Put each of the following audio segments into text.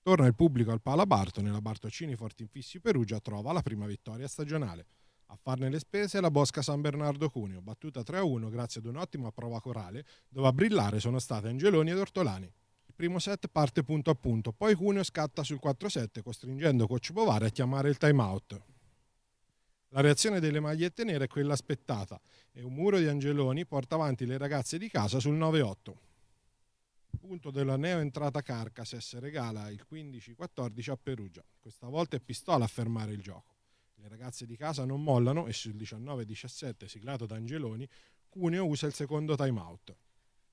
Torna il pubblico al Pala Bartone e la Bartocini Fortinfissi Perugia trova la prima vittoria stagionale. A farne le spese la Bosca San Bernardo Cuneo, battuta 3-1 grazie ad un'ottima prova corale, dove a brillare sono state Angeloni ed Ortolani. Il primo set parte punto a punto, poi Cuneo scatta sul 4-7 costringendo coach Bovary a chiamare il time out. La reazione delle magliette nere è quella aspettata e un muro di Angeloni porta avanti le ragazze di casa sul 9-8. Il punto della neoentrata Carcases regala il 15-14 a Perugia. Questa volta è Pistola a fermare il gioco. Le ragazze di casa non mollano e sul 19-17 siglato da Angeloni, Cuneo usa il secondo time out.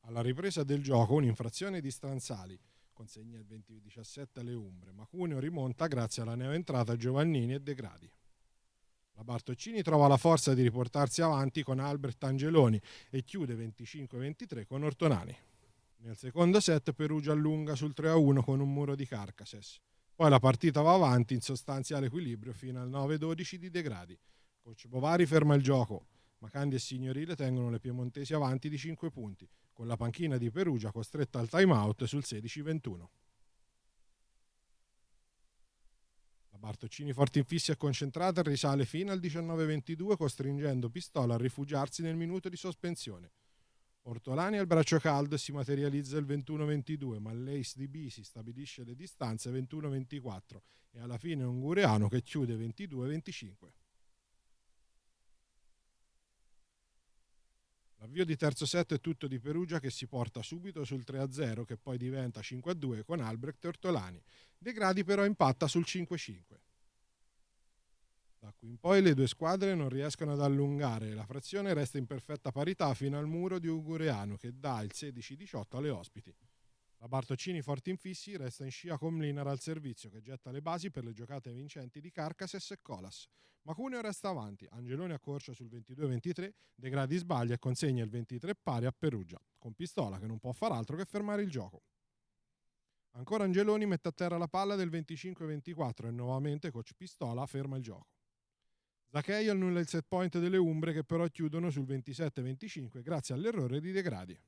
Alla ripresa del gioco un'infrazione di Stranzali consegna il 20-17 alle Umbre, ma Cuneo rimonta grazie alla neoentrata Giovannini e De Gradi. La Bartocini trova la forza di riportarsi avanti con Albert Angeloni e chiude 25-23 con Ortolani. Nel secondo set Perugia allunga sul 3-1 con un muro di Carcases. Poi la partita va avanti in sostanziale equilibrio fino al 9-12 di De Gradi. Coach Bovary ferma il gioco, ma Candy e Signorile tengono le piemontesi avanti di 5 punti, con la panchina di Perugia costretta al time out sul 16-21. La Bartocini Fortinfissi è concentrata e risale fino al 19-22 costringendo Pistola a rifugiarsi nel minuto di sospensione. Ortolani al braccio caldo si materializza il 21-22, ma l'Ace di Bisi stabilisce le distanze 21-24 e alla fine è un Gureano che chiude 22-25. L'avvio di terzo set è tutto di Perugia che si porta subito sul 3-0 che poi diventa 5-2 con Albrecht e Ortolani. De Gradi però impatta sul 5-5. Da qui in poi le due squadre non riescono ad allungare e la frazione resta in perfetta parità fino al muro di Ugureanu che dà il 16-18 alle ospiti. La Bartocini Fortinfissi resta in scia con Mlinar al servizio che getta le basi per le giocate vincenti di Carcases e Colas. Ma Cuneo resta avanti, Angeloni accorcia sul 22-23, De Gradi sbaglia e consegna il 23 pari a Perugia, con Pistola che non può far altro che fermare il gioco. Ancora Angeloni mette a terra la palla del 25-24 e nuovamente coach Pistola ferma il gioco. Zacchei annulla il set point delle Umbre che però chiudono sul 27-25 grazie all'errore di De Gradi.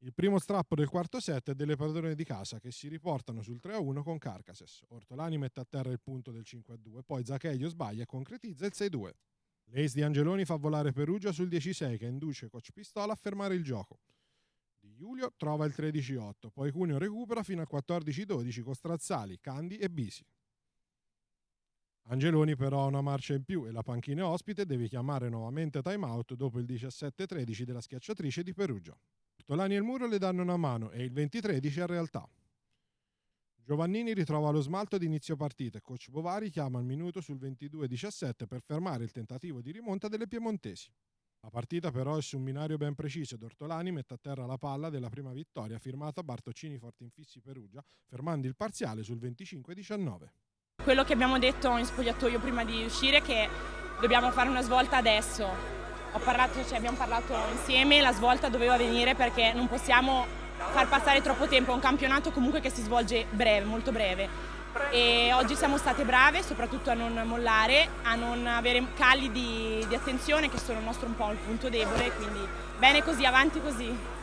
Il primo strappo del quarto set è delle padrone di casa che si riportano sul 3-1 con Carcases. Ortolani mette a terra il punto del 5-2, poi Zaccheio sbaglia e concretizza il 6-2. L'ace di Angeloni fa volare Perugia sul 10-6 che induce coach Pistola a fermare il gioco. Di Giulio trova il 13-8, poi Cuneo recupera fino al 14-12 con Strazzali, Candi e Bisi. Angeloni però ha una marcia in più e la panchina ospite deve chiamare nuovamente time out dopo il 17-13 della schiacciatrice di Perugia. Ortolani e il muro le danno una mano e il 20-13 è realtà. Giovannini ritrova lo smalto di inizio partita e coach Bovary chiama al minuto sul 22-17 per fermare il tentativo di rimonta delle piemontesi. La partita però è su un binario ben preciso ed Ortolani mette a terra la palla della prima vittoria firmata Bartocini Fortinfissi Perugia fermando il parziale sul 25-19. Quello che abbiamo detto in spogliatoio prima di uscire è che dobbiamo fare una svolta adesso. Abbiamo parlato insieme, la svolta doveva venire perché non possiamo far passare troppo tempo, è un campionato comunque che si svolge breve, molto breve. E oggi siamo state brave, soprattutto a non mollare, a non avere cali di attenzione che sono il nostro un po' il punto debole, quindi bene così, avanti così.